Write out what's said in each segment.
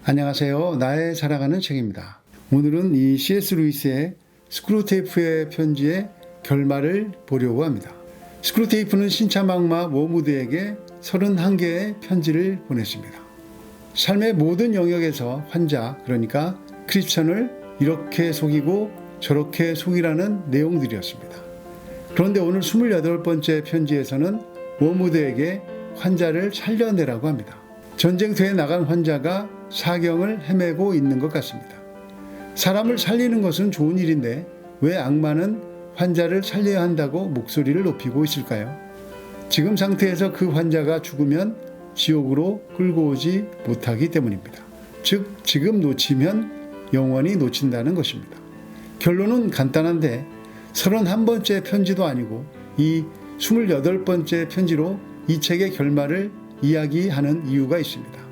안녕하세요. 나의 사랑하는 책입니다. 오늘은 이 C.S. 루이스의 스크루테이프의 편지의 결말을 보려고 합니다. 스크루테이프는 신차막마 워무드에게 31개의 편지를 보냈습니다. 삶의 모든 영역에서 환자, 그러니까 크리스천을 이렇게 속이고 저렇게 속이라는 내용들이었습니다. 그런데 오늘 28번째 편지에서는 워무드에게 환자를 살려내라고 합니다. 전쟁터에 나간 환자가 사경을 헤매고 있는 것 같습니다. 사람을 살리는 것은 좋은 일인데 왜 악마는 환자를 살려야 한다고 목소리를 높이고 있을까요? 지금 상태에서 그 환자가 죽으면 지옥으로 끌고 오지 못하기 때문입니다. 즉, 지금 놓치면 영원히 놓친다는 것입니다. 결론은 간단한데 31번째 편지도 아니고 이 28번째 편지로 이 책의 결말을 이야기하는 이유가 있습니다.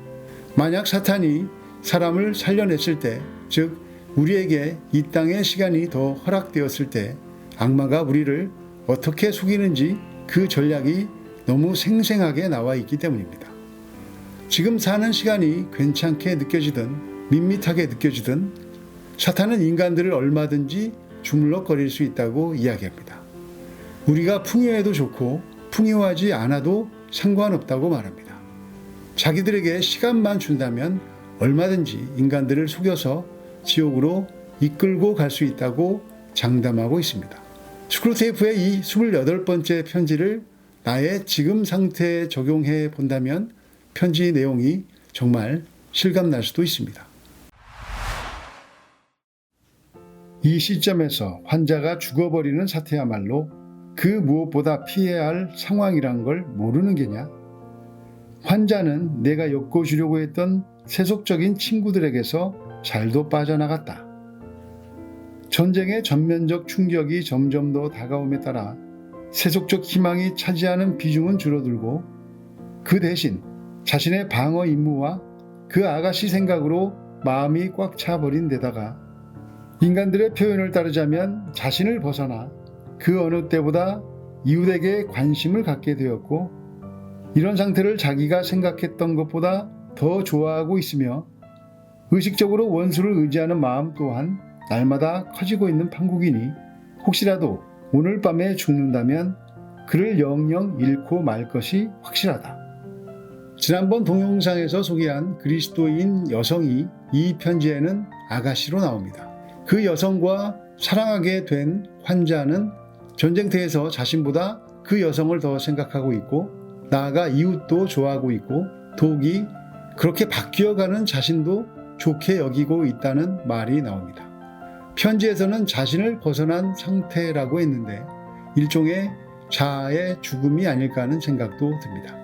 만약 사탄이 사람을 살려냈을 때, 즉 우리에게 이 땅의 시간이 더 허락되었을 때 악마가 우리를 어떻게 속이는지 그 전략이 너무 생생하게 나와 있기 때문입니다. 지금 사는 시간이 괜찮게 느껴지든 밋밋하게 느껴지든 사탄은 인간들을 얼마든지 주물럭거릴 수 있다고 이야기합니다. 우리가 풍요해도 좋고 풍요하지 않아도 상관없다고 말합니다. 자기들에게 시간만 준다면 얼마든지 인간들을 속여서 지옥으로 이끌고 갈 수 있다고 장담하고 있습니다. 스크루테이프의 이 28번째 편지를 나의 지금 상태에 적용해 본다면 편지 내용이 정말 실감날 수도 있습니다. 이 시점에서 환자가 죽어버리는 사태야말로 그 무엇보다 피해야 할 상황이란 걸 모르는 게냐? 환자는 내가 엮어주려고 했던 세속적인 친구들에게서 잘도 빠져나갔다. 전쟁의 전면적 충격이 점점 더 다가옴에 따라 세속적 희망이 차지하는 비중은 줄어들고 그 대신 자신의 방어 임무와 그 아가씨 생각으로 마음이 꽉 차버린 데다가 인간들의 표현을 따르자면 자신을 벗어나 그 어느 때보다 이웃에게 관심을 갖게 되었고 이런 상태를 자기가 생각했던 것보다 더 좋아하고 있으며 의식적으로 원수를 의지하는 마음 또한 날마다 커지고 있는 판국이니 혹시라도 오늘 밤에 죽는다면 그를 영영 잃고 말 것이 확실하다. 지난번 동영상에서 소개한 그리스도인 여성이 이 편지에는 아가씨로 나옵니다. 그 여성과 사랑하게 된 환자는 전쟁터에서 자신보다 그 여성을 더 생각하고 있고 나아가 이웃도 좋아하고 있고 더욱이 그렇게 바뀌어가는 자신도 좋게 여기고 있다는 말이 나옵니다. 편지에서는 자신을 벗어난 상태라고 했는데 일종의 자아의 죽음이 아닐까 하는 생각도 듭니다.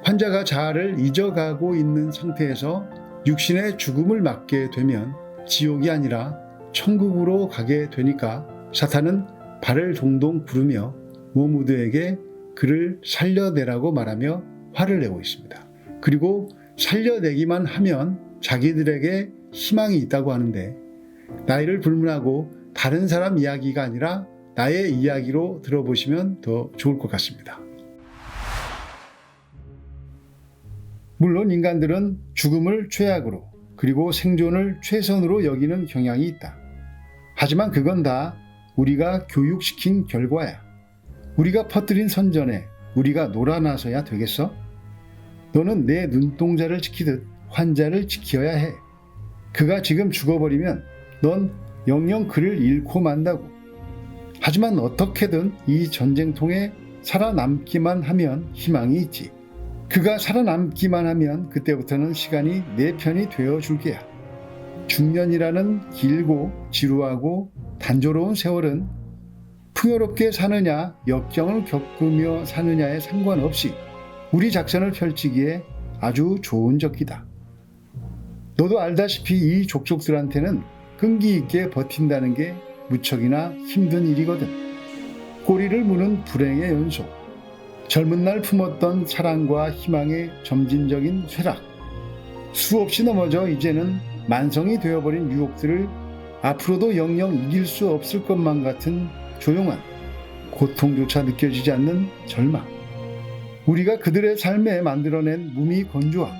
환자가 자아를 잊어가고 있는 상태에서 육신의 죽음을 맞게 되면 지옥이 아니라 천국으로 가게 되니까 사탄은 발을 동동 구르며 워무드에게 그를 살려내라고 말하며 화를 내고 있습니다. 그리고 살려내기만 하면 자기들에게 희망이 있다고 하는데 나이를 불문하고 다른 사람 이야기가 아니라 나의 이야기로 들어보시면 더 좋을 것 같습니다. 물론 인간들은 죽음을 최악으로 그리고 생존을 최선으로 여기는 경향이 있다. 하지만 그건 다 우리가 교육시킨 결과야. 우리가 퍼뜨린 선전에 우리가 놀아나서야 되겠어? 너는 내 눈동자를 지키듯 환자를 지켜야 해. 그가 지금 죽어버리면 넌 영영 그를 잃고 만다고. 하지만 어떻게든 이 전쟁통에 살아남기만 하면 희망이 있지. 그가 살아남기만 하면 그때부터는 시간이 내 편이 되어줄 게야. 중년이라는 길고 지루하고 단조로운 세월은 풍요롭게 사느냐 역경을 겪으며 사느냐에 상관없이 우리 작전을 펼치기에 아주 좋은 적기다. 너도 알다시피 이 족속들한테는 끈기 있게 버틴다는 게 무척이나 힘든 일이거든. 꼬리를 무는 불행의 연속, 젊은 날 품었던 사랑과 희망의 점진적인 쇠락, 수없이 넘어져 이제는 만성이 되어버린 유혹들을 앞으로도 영영 이길 수 없을 것만 같은 조용한 고통조차 느껴지지 않는 절망, 우리가 그들의 삶에 만들어낸 무미건조함,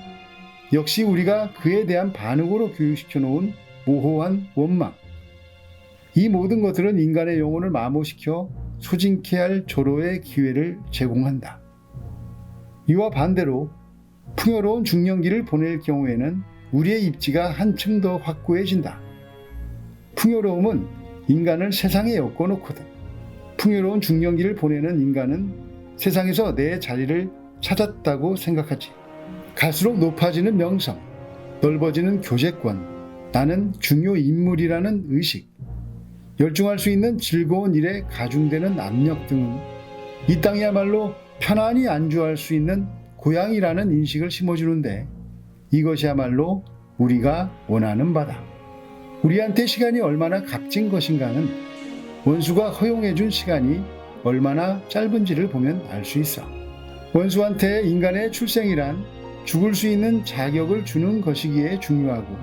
역시 우리가 그에 대한 반응으로 교육시켜 놓은 모호한 원망, 이 모든 것들은 인간의 영혼을 마모시켜 소진케 할 조로의 기회를 제공한다. 이와 반대로 풍요로운 중년기를 보낼 경우에는 우리의 입지가 한층 더 확고해진다. 풍요로움은 인간을 세상에 엮어놓거든. 풍요로운 중년기를 보내는 인간은 세상에서 내 자리를 찾았다고 생각하지. 갈수록 높아지는 명성, 넓어지는 교제권, 나는 중요 인물이라는 의식, 열중할 수 있는 즐거운 일에 가중되는 압력 등은 이 땅이야말로 편안히 안주할 수 있는 고향이라는 인식을 심어주는데, 이것이야말로 우리가 원하는 바다. 우리한테 시간이 얼마나 값진 것인가는 원수가 허용해준 시간이 얼마나 짧은지를 보면 알 수 있어. 원수한테 인간의 출생이란 죽을 수 있는 자격을 주는 것이기에 중요하고,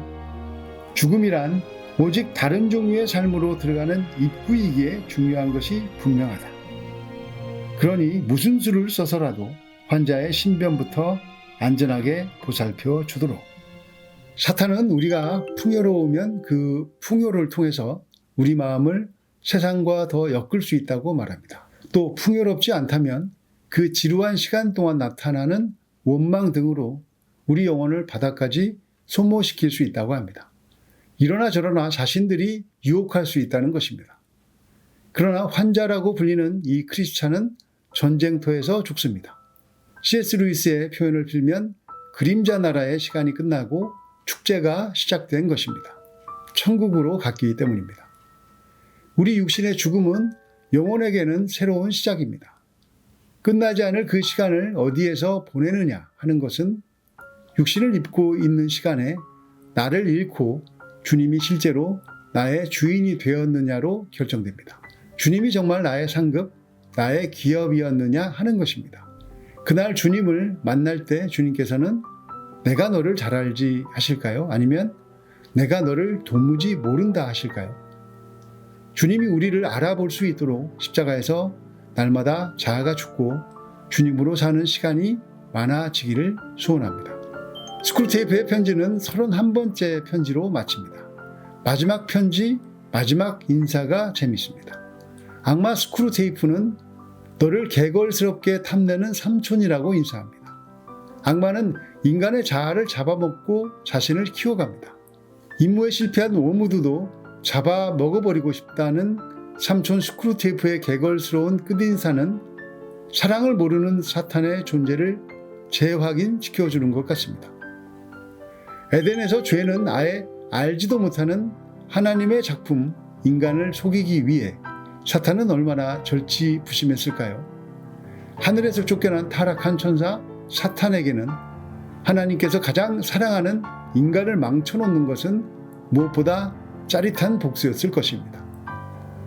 죽음이란 오직 다른 종류의 삶으로 들어가는 입구이기에 중요한 것이 분명하다. 그러니 무슨 수를 써서라도 환자의 신변부터 안전하게 보살펴 주도록. 사탄은 우리가 풍요로우면 그 풍요를 통해서 우리 마음을 세상과 더 엮을 수 있다고 말합니다. 또 풍요롭지 않다면 그 지루한 시간 동안 나타나는 원망 등으로 우리 영혼을 바닥까지 소모시킬 수 있다고 합니다. 이러나 저러나 자신들이 유혹할 수 있다는 것입니다. 그러나 환자라고 불리는 이 크리스찬은 전쟁터에서 죽습니다. C.S. 루이스의 표현을 빌면 그림자 나라의 시간이 끝나고 축제가 시작된 것입니다. 천국으로 갔기 때문입니다. 우리 육신의 죽음은 영혼에게는 새로운 시작입니다. 끝나지 않을 그 시간을 어디에서 보내느냐 하는 것은 육신을 입고 있는 시간에 나를 잃고 주님이 실제로 나의 주인이 되었느냐로 결정됩니다. 주님이 정말 나의 상급, 나의 기업이었느냐 하는 것입니다. 그날 주님을 만날 때 주님께서는 내가 너를 잘 알지 하실까요? 아니면 내가 너를 도무지 모른다 하실까요? 주님이 우리를 알아볼 수 있도록 십자가에서 날마다 자아가 죽고 주님으로 사는 시간이 많아지기를 소원합니다. 스크루테이프의 편지는 31번째 편지로 마칩니다. 마지막 편지, 마지막 인사가 재밌습니다. 악마 스크루테이프는 너를 개걸스럽게 탐내는 삼촌이라고 인사합니다. 악마는 인간의 자아를 잡아먹고 자신을 키워갑니다. 임무에 실패한 오무드도 잡아먹어버리고 싶다는 삼촌 스크루테이프의 개걸스러운 끝인사는 사랑을 모르는 사탄의 존재를 재확인시켜주는 것 같습니다. 에덴에서 죄는 아예 알지도 못하는 하나님의 작품 인간을 속이기 위해 사탄은 얼마나 절치부심했을까요? 하늘에서 쫓겨난 타락한 천사 사탄에게는 하나님께서 가장 사랑하는 인간을 망쳐놓는 것은 무엇보다 짜릿한 복수였을 것입니다.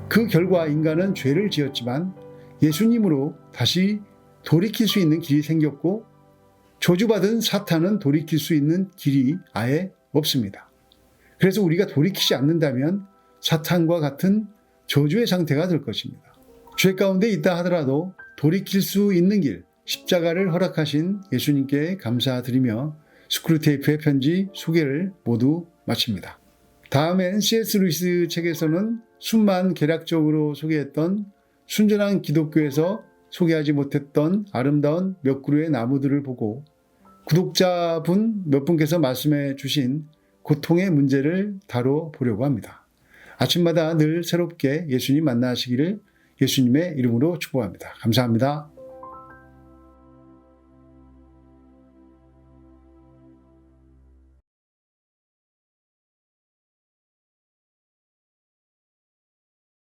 그 결과 인간은 죄를 지었지만 예수님으로 다시 돌이킬 수 있는 길이 생겼고, 저주받은 사탄은 돌이킬 수 있는 길이 아예 없습니다. 그래서 우리가 돌이키지 않는다면 사탄과 같은 저주의 상태가 될 것입니다. 죄 가운데 있다 하더라도 돌이킬 수 있는 길, 십자가를 허락하신 예수님께 감사드리며 스크루테이프의 편지 소개를 모두 마칩니다. 다음엔 C.S. 루이스 책에서는 수만 개략적으로 소개했던 순전한 기독교에서 소개하지 못했던 아름다운 몇 그루의 나무들을 보고 구독자분 몇 분께서 말씀해 주신 고통의 문제를 다뤄보려고 합니다. 아침마다 늘 새롭게 예수님 만나시기를 예수님의 이름으로 축복합니다. 감사합니다.